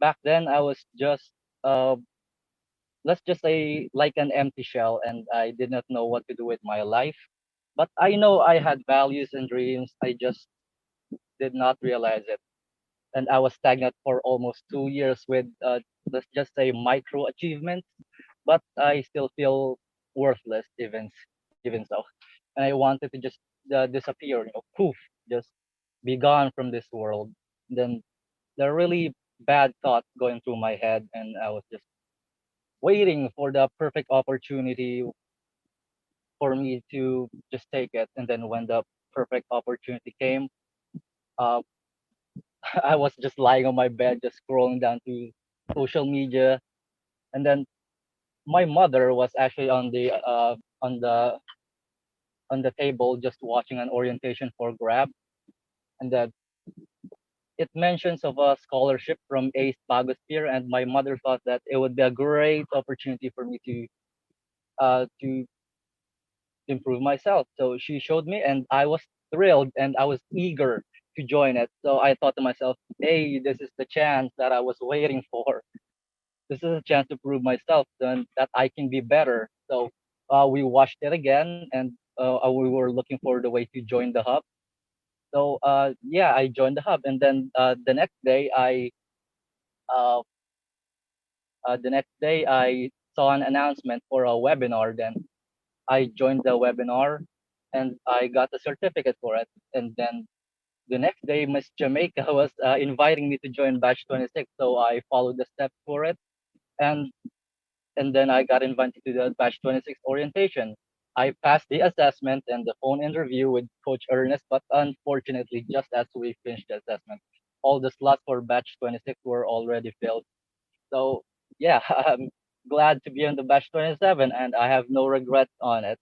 back then I was just uh, let's just say like an empty shell, and I did not know what to do with my life. But I know I had values and dreams. I just did not realize it, and I was stagnant for almost 2 years with let's just say micro achievements. But I still feel worthless even so, and I wanted to just disappear, poof, just be gone from this world. Then there are really bad thoughts going through my head, and I was just waiting for the perfect opportunity for me to just take it. And then when the perfect opportunity came, uh, I was just lying on my bed, just scrolling down to social media, and then my mother was actually on the on the table just watching an orientation for Grab, and then it mentions of a scholarship from Ace Bagosphere, and my mother thought that it would be a great opportunity for me to improve myself. So she showed me, and I was thrilled and I was eager to join it. So I thought to myself, hey, this is the chance that I was waiting for. This is a chance to prove myself then that I can be better. So we watched it again, and we were looking for the way to join the hub. So yeah, I joined the hub, and then uh, the next day I saw an announcement for a webinar. Then I joined the webinar, and I got a certificate for it. And then the next day, Miss Jamaica was inviting me to join Batch 26, so I followed the steps for it, and then I got invited to the Batch 26 orientation. I passed the assessment and the phone interview with Coach Ernest, but unfortunately, just as we finished the assessment, all the slots for Batch 26 were already filled. So yeah, I'm glad to be on the Batch 27, and I have no regrets on it.